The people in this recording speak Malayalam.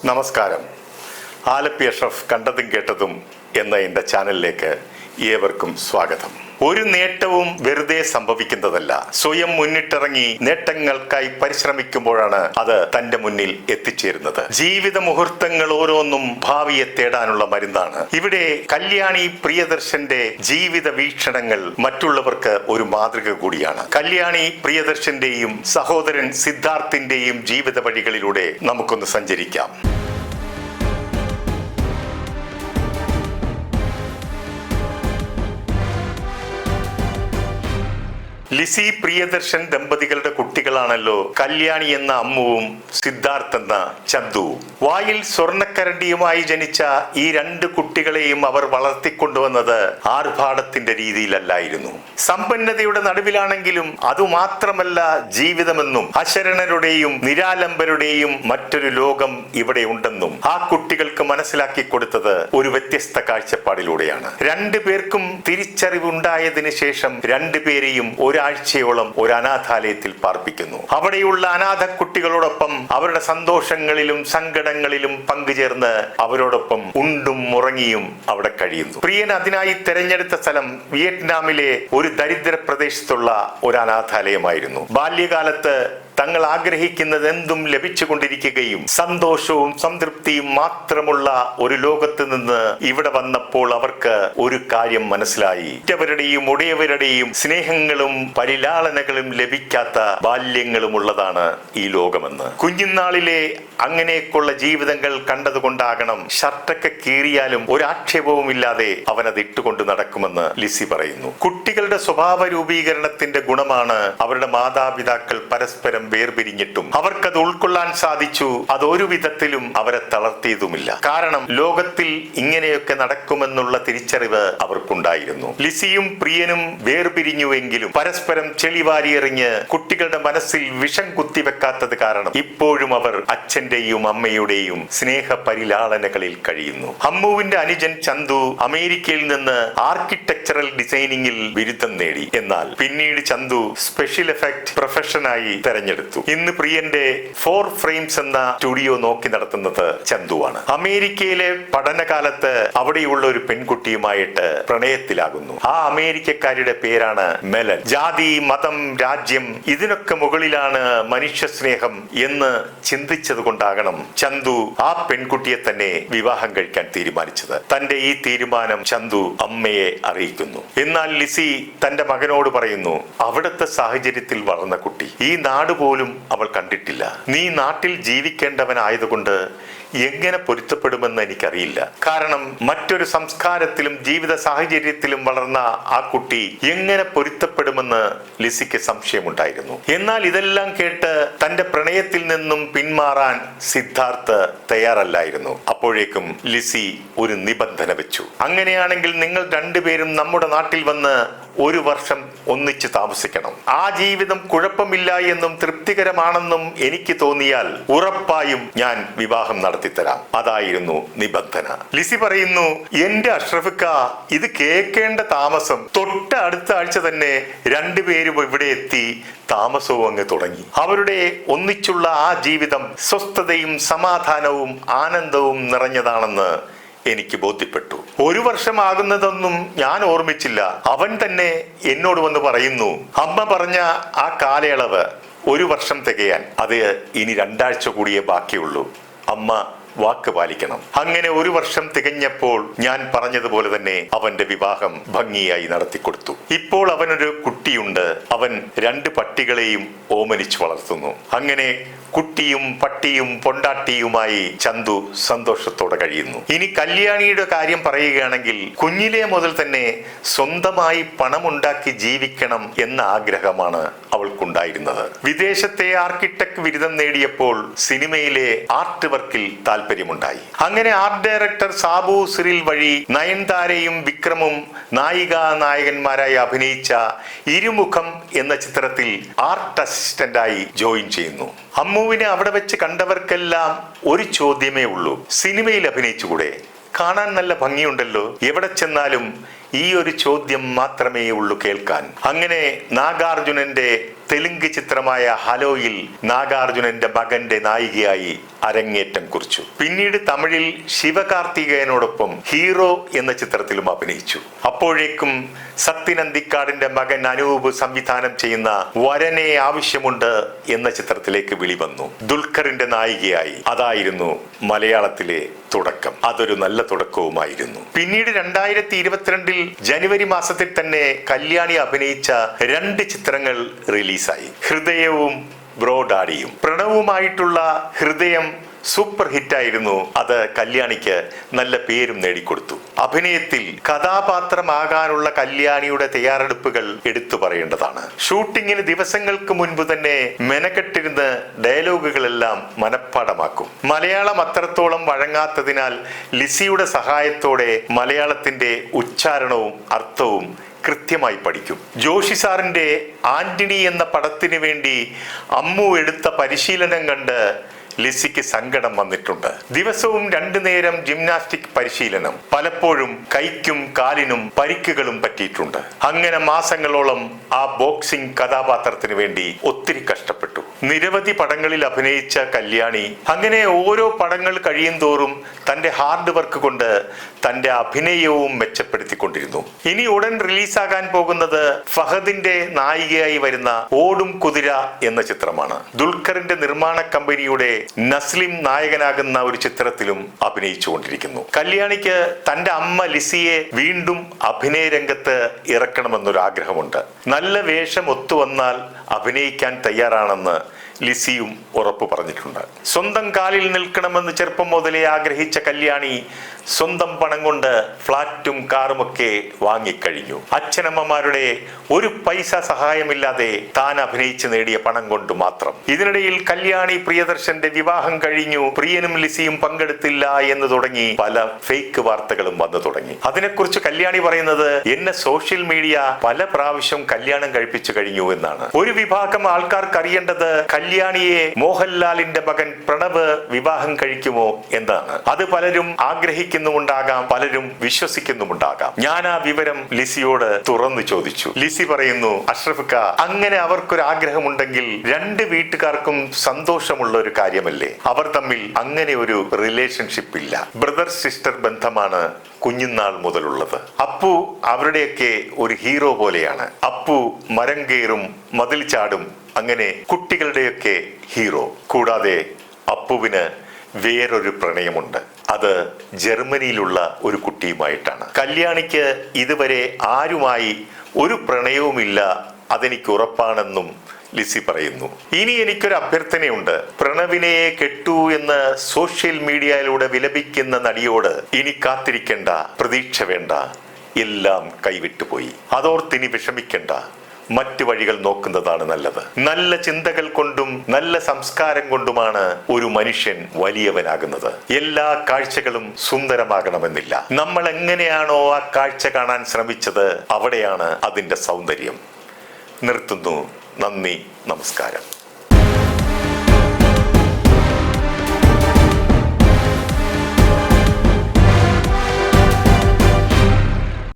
നമസ്കാരം. ആലപ്പി അഷ്റഫ് കണ്ടതും കേട്ടതും എന്ന എൻ്റെ ചാനലിലേക്ക് ഏവർക്കും സ്വാഗതം. ഒരു നേട്ടവും വെറുതെ സംഭവിക്കുന്നതല്ല. സ്വയം മുന്നിട്ടിറങ്ങി നേട്ടങ്ങൾക്കായി പരിശ്രമിക്കുമ്പോഴാണ് അത് തന്റെ മുന്നിൽ എത്തിച്ചേരുന്നത്. ജീവിത മുഹൂർത്തങ്ങൾ ഓരോന്നും ഭാവിയെ തേടാനുള്ള മരുന്നാണ്. ഇവിടെ കല്യാണി പ്രിയദർശന്റെ ജീവിത വീക്ഷണങ്ങൾ മറ്റുള്ളവർക്ക് ഒരു മാതൃക കൂടിയാണ്. കല്യാണി പ്രിയദർശന്റെയും സഹോദരൻ സിദ്ധാർത്ഥിന്റെയും ജീവിത വഴികളിലൂടെ നമുക്കൊന്ന് സഞ്ചരിക്കാം. ലിസി പ്രിയദർശൻ ദമ്പതികളുടെ കുട്ടികളാണല്ലോ കല്യാണി എന്ന അമ്മുവും സിദ്ധാർത്ഥ് എന്ന ചന്തുവും. വായിൽ സ്വർണ്ണക്കരണ്ടിയുമായി ജനിച്ച ഈ രണ്ട് കുട്ടികളെയും അവർ വളർത്തിക്കൊണ്ടുവന്നത് ആർഭാടത്തിന്റെ രീതിയിലല്ലായിരുന്നു. സമ്പന്നതയുടെ നടുവിലാണെങ്കിലും അതുമാത്രമല്ല ജീവിതമെന്നും അശരണരുടെയും നിരാലംബരുടെയും മറ്റൊരു ലോകം ഇവിടെ ഉണ്ടെന്നും ആ കുട്ടികൾക്ക് മനസ്സിലാക്കി കൊടുത്തത് ഒരു വ്യത്യസ്ത കാഴ്ചപ്പാടിലൂടെയാണ്. രണ്ടുപേർക്കും തിരിച്ചറിവുണ്ടായതിനു ശേഷം രണ്ടുപേരെയും ഒരാഴ്ചയോളം ഒരു അനാഥാലയത്തിൽ പാർപ്പിക്കുന്നു. അവിടെയുള്ള അനാഥ കുട്ടികളോടൊപ്പം അവരുടെ സന്തോഷങ്ങളിലും സങ്കടങ്ങളിലും പങ്കുചേർന്ന് അവരോടൊപ്പം ഉണ്ടും ഉറങ്ങിയും അവിടെ കഴിയുന്നു. പ്രിയൻ അതിനായി തെരഞ്ഞെടുത്ത സ്ഥലം വിയറ്റ്നാമിലെ ഒരു ദരിദ്ര പ്രദേശത്തുള്ള ഒരു അനാഥാലയമായിരുന്നു. ബാല്യകാലത്ത് തങ്ങൾ ആഗ്രഹിക്കുന്നത് എന്തും ലഭിച്ചുകൊണ്ടിരിക്കുകയും സന്തോഷവും സംതൃപ്തിയും മാത്രമുള്ള ഒരു ലോകത്ത് നിന്ന് ഇവിടെ വന്നപ്പോൾ അവർക്ക് ഒരു കാര്യം മനസ്സിലായി. ഉറ്റവരുടെയും ഉടയവരുടെയും സ്നേഹങ്ങളും പരിലാളനകളും ലഭിക്കാത്ത ബാല്യങ്ങളുമുള്ളതാണ് ഈ ലോകമെന്ന്. കുഞ്ഞുനാളിലെ അങ്ങനെയൊക്കെയുള്ള ജീവിതങ്ങൾ കണ്ടതുകൊണ്ടാകണം ഷർട്ടൊക്കെ കീറിയാലും ഒരാക്ഷേപവും ഇല്ലാതെ അവനത് ഇട്ടുകൊണ്ട് നടക്കുമെന്ന് ലിസി പറയുന്നു. കുട്ടികളുടെ സ്വഭാവ രൂപീകരണത്തിന്റെ ഗുണമാണ് അവരുടെ മാതാപിതാക്കൾ പരസ്പരം വേർപിരിഞ്ഞിട്ടും അവർക്കത് ഉൾക്കൊള്ളാൻ സാധിച്ചു. അതൊരു വിധത്തിലും അവരെ തളർത്തിയതുമില്ല. കാരണം ലോകത്തിൽ ഇങ്ങനെയൊക്കെ നടക്കുമെന്നുള്ള തിരിച്ചറിവ് അവർക്കുണ്ടായിരുന്നു. ലിസിയും പ്രിയനും വേർപിരിഞ്ഞുവെങ്കിലും പരസ്പരം ചെളിവാരിയെറിഞ്ഞ് കുട്ടികളുടെ മനസ്സിൽ വിഷം കുത്തിവെക്കാത്തത് കാരണം ഇപ്പോഴും അവർ അച്ഛന്റെയും അമ്മയുടെയും സ്നേഹ പരിലാളനകളിൽ കഴിയുന്നു. അമ്മുവിന്റെ അനുജൻ ചന്തു അമേരിക്കയിൽ നിന്ന് ആർക്കിടെക്ചറൽ ഡിസൈനിങ്ങിൽ ബിരുദം നേടി. എന്നാൽ പിന്നീട് ചന്തു സ്പെഷ്യൽ എഫക്ട് പ്രൊഫഷനായി തെരഞ്ഞെടുത്തു. ഇന്ന് പ്രിയന്റെ 4 ഫ്രെയിംസ് എന്ന സ്റ്റുഡിയോ നോക്കി നടത്തുന്നത് ചന്തുവാണ്. അമേരിക്കയിലെ പഠനകാലത്ത് അവിടെയുള്ള ഒരു പെൺകുട്ടിയുമായിട്ട് പ്രണയത്തിലാകുന്നു. ആ അമേരിക്കക്കാരുടെ പേരാണ് മെലൻ. ജാതി, മതം, രാജ്യം ഇതിനൊക്കെ മുകളിലാണ് മനുഷ്യ സ്നേഹം എന്ന് ചിന്തിച്ചത് കൊണ്ടാകണം ചന്തു ആ പെൺകുട്ടിയെ തന്നെ വിവാഹം കഴിക്കാൻ തീരുമാനിച്ചത്. തന്റെ ഈ തീരുമാനം ചന്തു അമ്മയെ അറിയിക്കുന്നു. എന്നാൽ ലിസി തന്റെ മകനോട് പറയുന്നു, അവിടുത്തെ സാഹചര്യത്തിൽ വളർന്ന കുട്ടി, ഈ നാട് പോലും അവൾ കണ്ടിട്ടില്ല. നീ നാട്ടിൽ ജീവിക്കേണ്ടവനായതുകൊണ്ട് എങ്ങനെ പൊരുത്തപ്പെടുമെന്ന് എനിക്കറിയില്ല. കാരണം മറ്റൊരു സംസ്കാരത്തിലും ജീവിത സാഹചര്യത്തിലും വളർന്ന ആ കുട്ടി എങ്ങനെ പൊരുത്തപ്പെടുമെന്ന് ലിസിക്ക് സംശയമുണ്ടായിരുന്നു. എന്നാൽ ഇതെല്ലാം കേട്ട് തന്റെ പ്രണയത്തിൽ നിന്നും പിന്മാറാൻ സിദ്ധാർത്ഥ് തയ്യാറല്ലായിരുന്നു. അപ്പോഴേക്കും ലിസി ഒരു നിബന്ധന വെച്ചു. അങ്ങനെയാണെങ്കിൽ നിങ്ങൾ രണ്ടുപേരും നമ്മുടെ നാട്ടിൽ വന്ന് 1 വർഷം ഒന്നിച്ച് താമസിക്കണം. ആ ജീവിതം കുഴപ്പമില്ല എന്നും തൃപ്തികരമാണെന്നും എനിക്ക് തോന്നിയാൽ ഉറപ്പായും ഞാൻ വിവാഹം നടത്തിത്തരാം. അതായിരുന്നു നിബന്ധന. ലിസി പറയുന്നു, എന്റെ അഷ്റഫിക്ക, ഇത് കേൾക്കേണ്ട താമസം. തൊട്ട് അടുത്ത ആഴ്ച തന്നെ രണ്ടുപേരും ഇവിടെ എത്തി താമസവും അങ്ങ് തുടങ്ങി. അവരുടെ ഒന്നിച്ചുള്ള ആ ജീവിതം സ്വസ്ഥതയും സമാധാനവും ആനന്ദവും നിറഞ്ഞതാണെന്ന് എനിക്ക് ബോധ്യപ്പെട്ടു. 1 വർഷമാകുന്നതൊന്നും ഞാൻ ഓർമ്മിച്ചില്ല. അവൻ തന്നെ എന്നോട് വന്ന് പറയുന്നു, അമ്മ പറഞ്ഞ ആ കാലയളവ് 1 വർഷം തികയാൻ അത് ഇനി 2 ആഴ്ച കൂടിയേ ബാക്കിയുള്ളൂ. അമ്മ വാക്ക് പാലിക്കണം. അങ്ങനെ 1 വർഷം തികഞ്ഞപ്പോൾ ഞാൻ പറഞ്ഞതുപോലെ തന്നെ അവന്റെ വിവാഹം ഭംഗിയായി നടത്തിക്കൊടുത്തു. ഇപ്പോൾ അവനൊരു കുട്ടിയുണ്ട്. അവൻ 2 പട്ടികളെയും ഓമനിച്ചു വളർത്തുന്നു. അങ്ങനെ കുട്ടിയും പട്ടിയും പൊണ്ടാട്ടിയുമായി ചന്തു സന്തോഷത്തോടെ കഴിയുന്നു. ഇനി കല്യാണിയുടെ കാര്യം പറയുകയാണെങ്കിൽ കുഞ്ഞിലെ മുതൽ തന്നെ സ്വന്തമായി പണമുണ്ടാക്കി ജീവിക്കണം എന്ന ആഗ്രഹമാണ് അവൾക്കുണ്ടായിരുന്നത്. വിദേശത്തെ ആർക്കിടെക്ട് ബിരുദം നേടിയപ്പോൾ സിനിമയിലെ ആർട്ട് വർക്കിൽ താല്പര്യമുണ്ടായി. അങ്ങനെ ആർട്ട് ഡയറക്ടർ സാബു സിറിൽ വഴി നയൻതാരയും വിക്രമും നായികാനായകന്മാരായി അഭിനയിച്ച ഇരുമുഖം എന്ന ചിത്രത്തിൽ ആർട്ട് അസിസ്റ്റന്റായി ജോയിൻ ചെയ്യുന്നു. അമ്മുവിനെ അവിടെ വെച്ച് കണ്ടവർക്കെല്ലാം ഒരു ചോദ്യമേ ഉള്ളൂ, സിനിമയിൽ അഭിനയിച്ചുകൂടെ? കാണാൻ നല്ല ഭംഗിയുണ്ടല്ലോ. എവിടെ ചെന്നാലും ഈ ഒരു ചോദ്യം മാത്രമേ ഉള്ളൂ കേൾക്കാൻ. അങ്ങനെ നാഗാർജുനന്റെ തെലുങ്ക് ചിത്രമായ ഹലോയിൽ നാഗാർജുനന്റെ മകന്റെ നായികയായി അരങ്ങേറ്റം കുറിച്ചു. പിന്നീട് തമിഴിൽ ശിവകാർത്തികേയനോടൊപ്പം ഹീറോ എന്ന ചിത്രത്തിലും അഭിനയിച്ചു. അപ്പോഴേക്കും സത്യൻ അന്തിക്കാടിന്റെ മകൻ അനൂപ് സംവിധാനം ചെയ്യുന്ന വരനെ ആവശ്യമുണ്ട് എന്ന ചിത്രത്തിലേക്ക് വിളി വന്നു. ദുൽഖറിന്റെ നായികയായി. അതായിരുന്നു മലയാളത്തിലെ തുടക്കം. അതൊരു നല്ല തുടക്കവുമായിരുന്നു. പിന്നീട് 2022 ജനുവരി മാസത്തിൽ തന്നെ കല്യാണി അഭിനയിച്ച 2 ചിത്രങ്ങൾ റിലീസായി. ഹൃദയവും ബ്രോഡാഡിയും. പ്രണവുമായിട്ടുള്ള ഹൃദയം സൂപ്പർ ഹിറ്റായിരുന്നു. അത് കല്യാണിക്ക് നല്ല പേരും നേടിക്കൊടുത്തു. അഭിനയത്തിൽ കഥാപാത്രമാകാനുള്ള കല്യാണിയുടെ തയ്യാറെടുപ്പുകൾ എടുത്തു പറയേണ്ടതാണ്. ഷൂട്ടിങ്ങിന് ദിവസങ്ങൾക്ക് മുൻപ് തന്നെ മെനക്കെട്ടിരുന്ന് ഡയലോഗുകളെല്ലാം മനഃപ്പാടമാക്കും. മലയാളം അത്രത്തോളം വഴങ്ങാത്തതിനാൽ ലിസിയുടെ സഹായത്തോടെ മലയാളത്തിന്റെ ഉച്ചാരണവും അർത്ഥവും കൃത്യമായി പഠിക്കും. ജോഷി സാറിന്റെ ആന്റണി എന്ന പടത്തിന് വേണ്ടി അമ്മു എടുത്ത പരിശീലനം കണ്ട് ലിസിക്ക് സങ്കടം വന്നിട്ടുണ്ട്. ദിവസവും 2 നേരം ജിംനാസ്റ്റിക് പരിശീലനം. പലപ്പോഴും കൈക്കും കാലിനും പരിക്കുകളും പറ്റിയിട്ടുണ്ട്. അങ്ങനെ മാസങ്ങളോളം ആ ബോക്സിംഗ് കഥാപാത്രത്തിന് വേണ്ടി ഒത്തിരി കഷ്ടപ്പെട്ടു. നിരവധി പടങ്ങളിൽ അഭിനയിച്ച കല്യാണി അങ്ങനെ ഓരോ പടങ്ങൾ കഴിയും തോറും തന്റെ ഹാർഡ് വർക്ക് കൊണ്ട് തന്റെ അഭിനയവും മെച്ചപ്പെടുത്തിക്കൊണ്ടിരുന്നു. ഇനി ഉടൻ റിലീസാകാൻ പോകുന്നത് ഫഹദിന്റെ നായികയായി വരുന്ന ഓടും കുതിര എന്ന ചിത്രമാണ്. ദുൽഖറിന്റെ നിർമ്മാണ കമ്പനിയുടെ നസ്ലിം നായകനാകുന്ന ഒരു ചിത്രത്തിലും അഭിനയിച്ചുകൊണ്ടിരിക്കുന്നു. കല്യാണിക്ക് തന്റെ അമ്മ ലിസിയെ വീണ്ടും അഭിനയ രംഗത്ത് ഇറക്കണമെന്നൊരു ആഗ്രഹമുണ്ട്. നല്ല വേഷം ഒത്തുവന്നാൽ അഭിനയിക്കാൻ തയ്യാറാണെന്ന് ലിസിയും ഉറപ്പു പറഞ്ഞിട്ടുണ്ട്. സ്വന്തം കാലിൽ നിൽക്കണമെന്ന് ചെറുപ്പം മുതലേ ആഗ്രഹിച്ച കല്യാണി സ്വന്തം പണം കൊണ്ട് ഫ്ളാറ്റും കാറുമൊക്കെ വാങ്ങിക്കഴിഞ്ഞു. അച്ഛനമ്മമാരുടെ ഒരു പൈസ സഹായമില്ലാതെ താൻ അഭിനയിച്ച് നേടിയ പണം കൊണ്ട് മാത്രം. ഇതിനിടയിൽ കല്യാണി പ്രിയദർശന്റെ വിവാഹം കഴിഞ്ഞു, പ്രിയനും ലിസിയും പങ്കെടുത്തില്ല എന്ന് തുടങ്ങി പല ഫേക്ക് വാർത്തകളും വന്നു തുടങ്ങി. അതിനെക്കുറിച്ച് കല്യാണി പറയുന്നത് എന്നെ സോഷ്യൽ മീഡിയ പല പ്രാവശ്യം കല്യാണം കഴിപ്പിച്ചു കഴിഞ്ഞു എന്നാണ്. ഒരു വിഭാഗം ആൾക്കാർക്ക് അറിയേണ്ടത് കല്യാണിയെ മോഹൻലാലിന്റെ മകൻ പ്രണവ് വിവാഹം കഴിക്കുമോ എന്നാണ്. അത് പലരും ആഗ്രഹിക്കുന്നുമുണ്ടാകാം, പലരും വിശ്വസിക്കുന്നുമുണ്ടാകാം. ഞാൻ ആ വിവരം ലിസിയോട് തുറന്നു ചോദിച്ചു. ലിസി പറയുന്നു, അഷ്റഫ്ക്ക, അങ്ങനെ അവർക്കൊരു ആഗ്രഹമുണ്ടെങ്കിൽ 2 വീട്ടുകാർക്കും സന്തോഷമുള്ള ഒരു കാര്യമല്ലേ. അവർ തമ്മിൽ അങ്ങനെ ഒരു റിലേഷൻഷിപ്പ് ഇല്ല. ബ്രദർ സിസ്റ്റർ ബന്ധമാണ് കുഞ്ഞുനാൾ മുതലുള്ളത്. അപ്പു അവരുടെയൊക്കെ ഒരു ഹീറോ പോലെയാണ്. അപ്പു മരം കയറും, മതിൽ ചാടും, അങ്ങനെ കുട്ടികളുടെയൊക്കെ ഹീറോ. കൂടാതെ അപ്പുവിന് വേറൊരു പ്രണയമുണ്ട്. അത് ജർമ്മനിയിലുള്ള ഒരു കുട്ടിയുമായിട്ടാണ്. കല്യാണിക്ക് ഇതുവരെ ആരുമായി ഒരു പ്രണയവുമില്ല, അതെനിക്ക് ഉറപ്പാണെന്നും ലിസി പറയുന്നു. ഇനി എനിക്കൊരു അഭ്യർത്ഥനയുണ്ട്. പ്രണവിനെ കെട്ടു എന്ന് സോഷ്യൽ മീഡിയയിലൂടെ വിലപിക്കുന്ന നടിയോട് ഇനി കാത്തിരിക്കേണ്ട, പ്രതീക്ഷ വേണ്ട, എല്ലാം കൈവിട്ടുപോയി. അതോർത്തിനി വിഷമിക്കേണ്ട, മറ്റു വഴികൾ നോക്കുന്നതാണ് നല്ലത്. നല്ല ചിന്തകൾ കൊണ്ടും നല്ല സംസ്കാരം കൊണ്ടുമാണ് ഒരു മനുഷ്യൻ വലിയവനാകുന്നത്. എല്ലാ കാഴ്ചകളും സുന്ദരമാകണമെന്നില്ല. നമ്മൾ എങ്ങനെയാണോ ആ കാഴ്ച കാണാൻ ശ്രമിച്ചത്, അവിടെയാണ് അതിന്റെ സൗന്ദര്യം. നിർത്തുന്നു. നന്ദി, നമസ്കാരം.